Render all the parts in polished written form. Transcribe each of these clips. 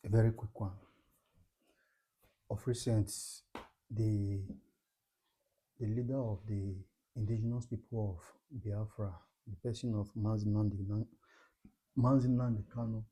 A very quick one. Of recent, the the leader of the indigenous people of Biafra, the person of Mazi Kanu,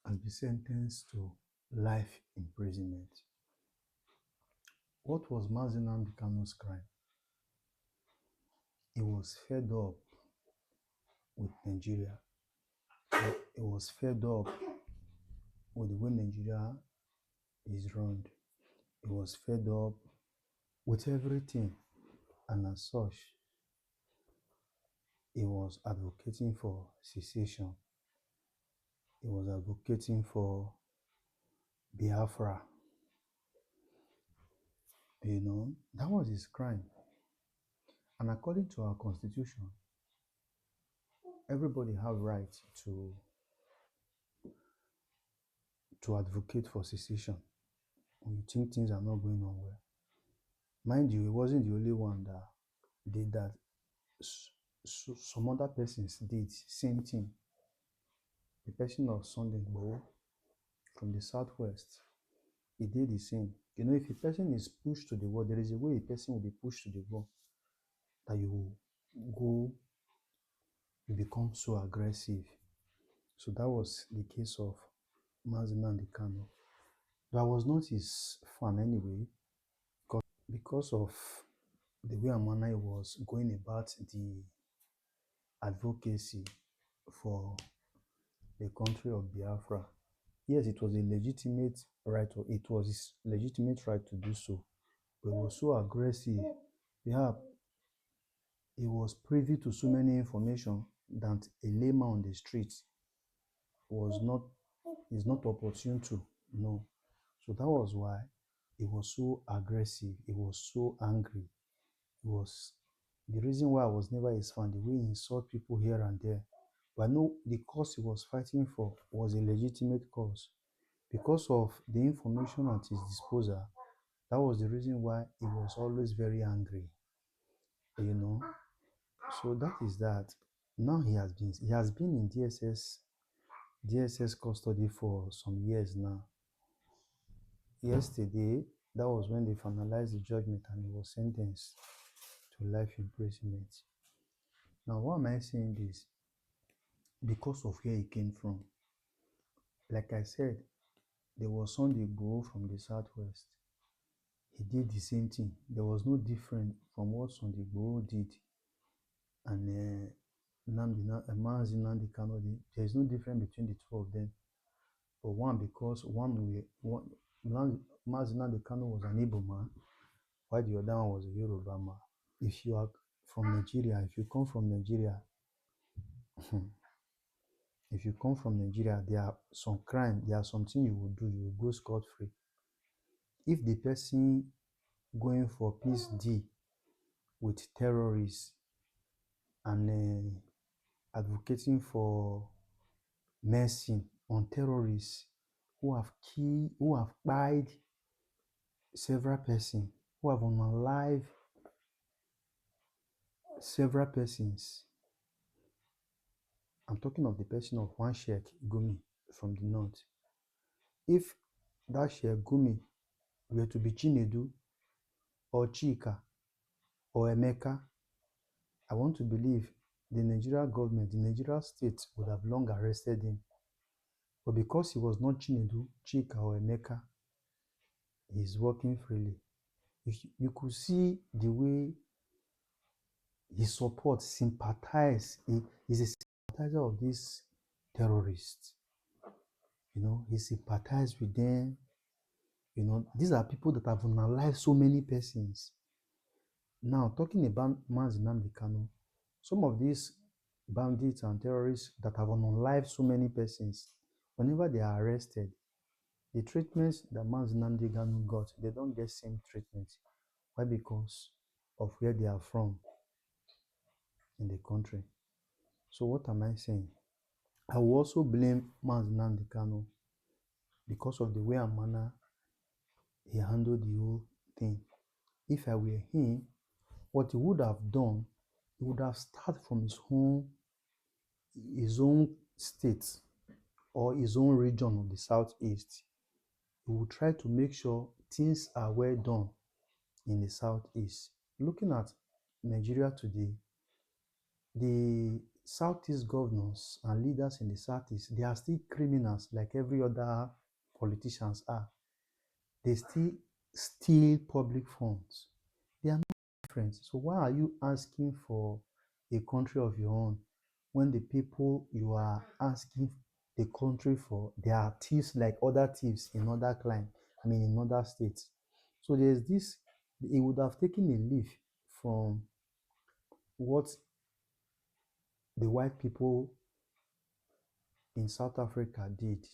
has been sentenced to life imprisonment. What was Mazi Kanu's crime? He was fed up with Nigeria. He was fed up with the way Nigeria is run. He was fed up with everything, and as such, he was advocating for secession. He was advocating for Biafra. That was his crime. And according to our constitution, everybody have right to advocate for secession when you think things are not going on well. Mind you, he wasn't the only one that did that. Some other persons did same thing. The person of Sunday Igboho from the southwest, he did the same. If a person is pushed to the wall, there is a way a person will be pushed to the wall that you become so aggressive. So that was the case of Mazi Kanu. That was not his fun anyway, because of the way Amana was going about the advocacy for the country of Biafra. Yes, it was a legitimate right, or it was his legitimate right to do so, but he was so aggressive. Yeah, he was privy to so many information that a layman on the street is not opportune to know. So that was why he was so aggressive. He was so angry. It was the reason why I was never his fan, the way he insult people here and there. But I know the cause he was fighting for was a legitimate cause. Because of the information at his disposal, that was the reason why he was always very angry. So that is that. Now he has been in DSS custody for some years now. Yesterday, that was when they finalized the judgment and he was sentenced to life imprisonment. Now, why am I saying this? Because of where he came from. Like I said, there was Sunday Igboho from the southwest. He did the same thing. There was no different from what Sunday Igboho did and Mazi Nnamdi Kanu did. There is no difference between the two of them. But because Mazi Nnamdi Kanu was an Igbo man, while the other one was a Yoruba man. If you are from Nigeria, if you come from Nigeria, there are some crime, there are something you will do, you will go scot-free. If the person going for peace deal with terrorists and advocating for mercy on terrorists who have killed several persons, who have unalived several persons. I'm talking of the person of one Sheikh Gumi from the north. If that Sheikh Gumi were to be Chinedu or Chika or Emeka, I want to believe the Nigeria government, the Nigeria state would have long arrested him. But because he was not Chinedu, Chika or Emeka, he's working freely. You could see the way he supports, sympathizes. He's a sympathizer of these terrorists. He sympathizes with them. These are people that have unalived so many persons. Now, talking about Mazi Nnamdi Kanu, some of these bandits and terrorists that have unalived so many persons, whenever they are arrested, the treatments that Mazi Nnamdi Kanu got, they don't get same treatment. Why? Because of where they are from in the country. So what am I saying? I will also blame Mazi Nnamdi Kanu because of the way and manner he handled the whole thing. If I were him, what he would have done, he would have started from his own state. or his own region of the southeast, he will try to make sure things are well done in the southeast. Looking at Nigeria today, the southeast governors and leaders in the southeast, they are still criminals like every other politicians are. They still steal public funds. They are not different. So why are you asking for a country of your own when the people you are asking the country for, they are thieves like other thieves in other in other states. So there's this, it would have taken a leaf from what the white people in South Africa did.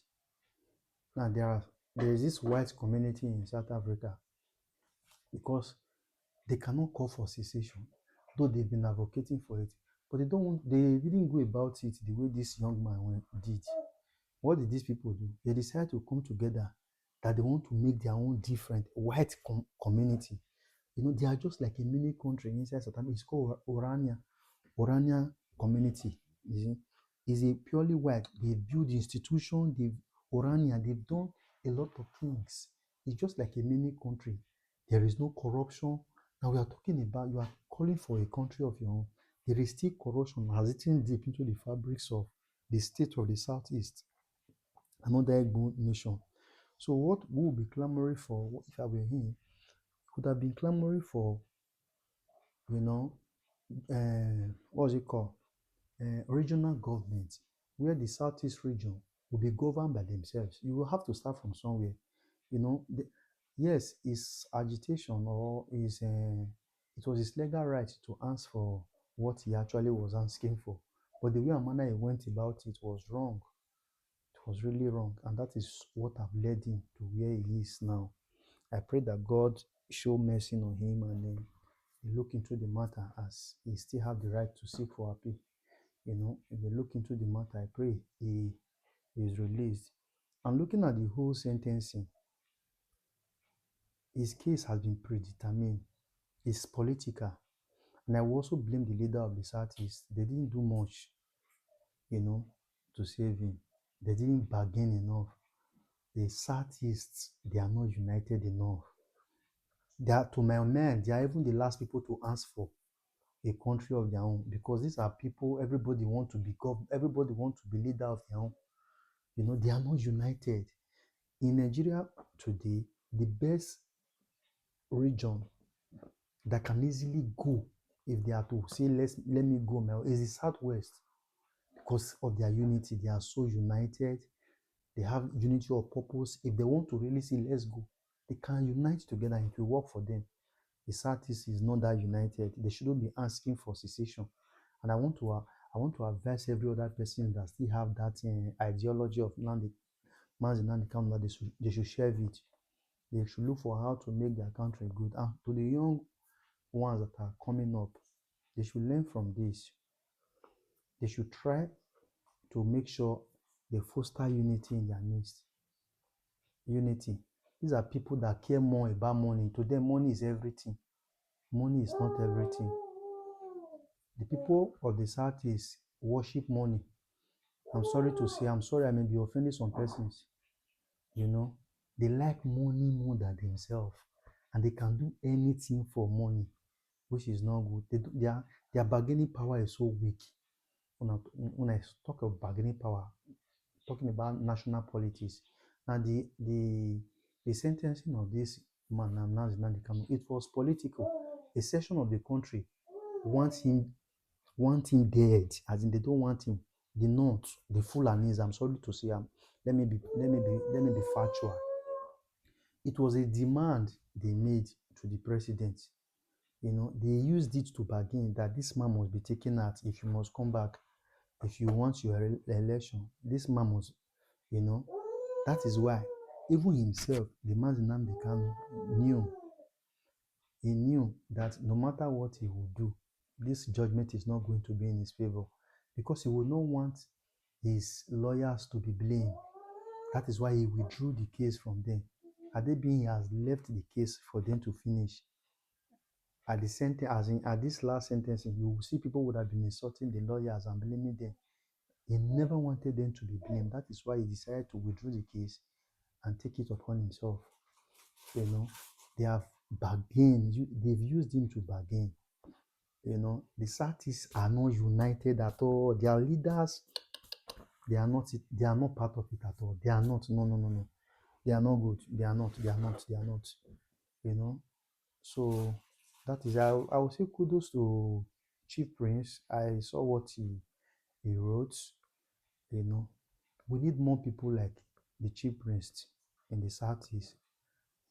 Now there is this white community in South Africa because they cannot call for secession, though they've been advocating for it. But they didn't go about it the way this young man did. What did these people do? They decided to come together that they want to make their own different white community. They are just like a mini country inside South Africa. It's called Orania community. Is a purely white. They build institution. They've done a lot of things. It's just like a mini country. There is no corruption. Now we are talking about, you are calling for a country of your own. There is still corruption has eaten deep into the fabrics of the state of the southeast, another Igbo nation. So what we will be clamoring for, if I were him, could have been clamoring for, what's it called? Regional government, where the southeast region will be governed by themselves. You will have to start from somewhere. Yes, his agitation or it was his legal right to ask for what he actually was asking for. But the way and manner he went about it was wrong. It was really wrong. And that is what have led him to where he is now. I pray that God show mercy on him and then he look into the matter as he still have the right to seek for appeal. If they look into the matter, I pray he is released. And looking at the whole sentencing, his case has been predetermined. It's political. And I will also blame the leader of the Southeast. They didn't do much, to save him. They didn't bargain enough. The Southeast, they are not united enough. To my mind, they are even the last people to ask for a country of their own, because these are people, everybody want to be everybody want to be leader of their own. They are not united. In Nigeria today, the best region that can easily go, if they are to say, let me go now, is the Southwest, because of their unity. They are so united. They have unity of purpose. If they want to really say, let's go, they can unite together and it will work for them. The Southeast is not that united. They shouldn't be asking for secession. And I want to advise every other person that still have that ideology of Mazi Nnamdi Kanu, that they should share it. They should look for how to make their country good. And to the young ones that are coming up, they should learn from this. They should try to make sure they foster unity in their midst. Unity. These are people that care more about money. To them, money is everything. Money is not everything. The people of the Southeast worship money. I'm sorry I may be offending some persons. They like money more than themselves, and they can do anything for money, which is not good. Their bargaining power is so weak. When I talk of bargaining power, talking about national politics. Now the sentencing of this man, Nnamdi Kanu, it was political. A section of the country wants him dead, as in they don't want him. The North, the Fulanis, I'm sorry to say, let me be factual. It was a demand they made to the president. They used it to bargain that this man must be taken out if you must come back. If you want your election, this man must, that is why even himself, the man Nnamdi Kanu, knew that no matter what he would do, this judgment is not going to be in his favor, because he would not want his lawyers to be blamed. That is why he withdrew the case from them. Had it been he has left the case for them to finish, at the sentence, at this last sentencing, you will see people would have been insulting the lawyers and blaming them. He never wanted them to be blamed. That is why he decided to withdraw the case and take it upon himself. You know, they have bargained. They've used him to bargain. You know, the Satis are not united at all. Their leaders, they are not. They are not part of it at all. They are not. No, no, no, no. They are not good. They are not. They are not. They are not. You know. So that is. I will say kudos to Chief Prince. I saw what he wrote. You know, we need more people like the Chief Prince in the Southeast,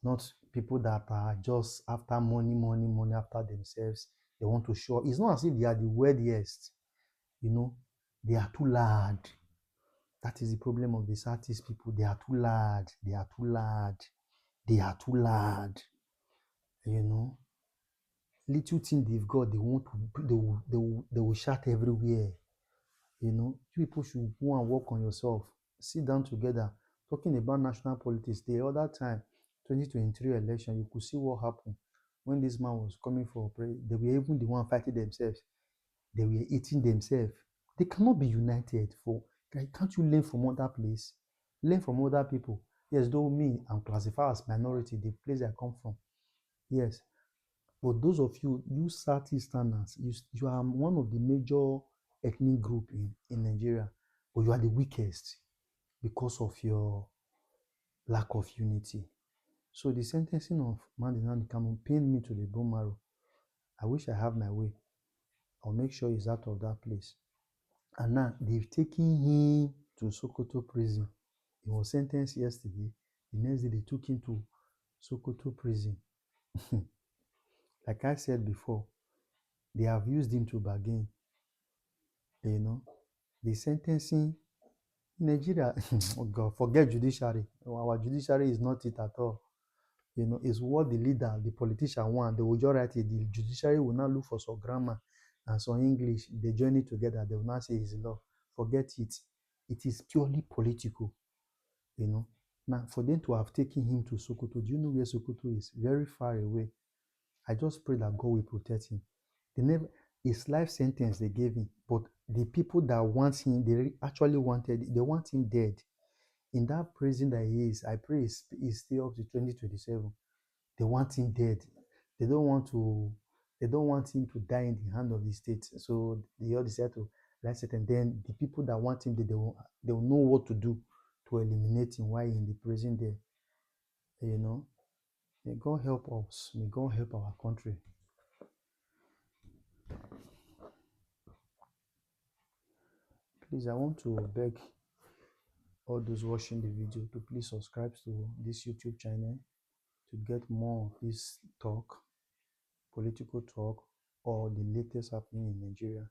not people that are just after money, money, money after themselves. They want to show. It's not as if they are the wealthiest. You know, they are too loud. That is the problem of the Southeast people. They are too loud. They are too loud. They are too loud. You know, little thing they've got, they want to. They will shout everywhere. You know, you people should go and work on yourself. Sit down together. Talking about national politics, the other time, 2023 election, you could see what happened when this man was coming for president. They were even the one fighting themselves. They were eating themselves. They cannot be united. Can't you learn from other place? Learn from other people. Yes, though me, I'm classified as minority, the place I come from. Yes, but those of you Southeasterners, you are one of the major ethnic group in Nigeria, but you are the weakest because of your lack of unity. So the sentencing of Nnamdi Kanu pained me to the bone marrow. I wish I have my way. I'll make sure he's out of that place. And now they've taken him to Sokoto prison. He was sentenced yesterday. The next day they took him to Sokoto prison. Like I said before, they have used him to bargain. You know, the sentencing in Nigeria, oh God, forget judiciary. Our judiciary is not it at all. You know, it's what the leader, the politician want. They will just write it. The judiciary will not look for some grammar and some English. They join it together. They will not say it's law. Forget it. It is purely political. You know. Now, for them to have taken him to Sokoto, do you know where Sokoto is? Very far away. I just pray that God will protect him. They never, his life sentence they gave him, but the people that want him, they actually wanted, they want him dead. In that prison that he is, I pray he's still up to 2027. They want him dead. They don't want to. They don't want him to die in the hand of the state. So they all decide to let's it, and then the people that want him, they will know what to do to eliminate him while in the prison there. You know, may God help us. May God help our country. Please, I want to beg all those watching the video to please subscribe to this YouTube channel to get more of this talk, political talk, or the latest happening in Nigeria.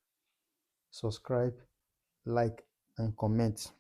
Subscribe, like, and comment.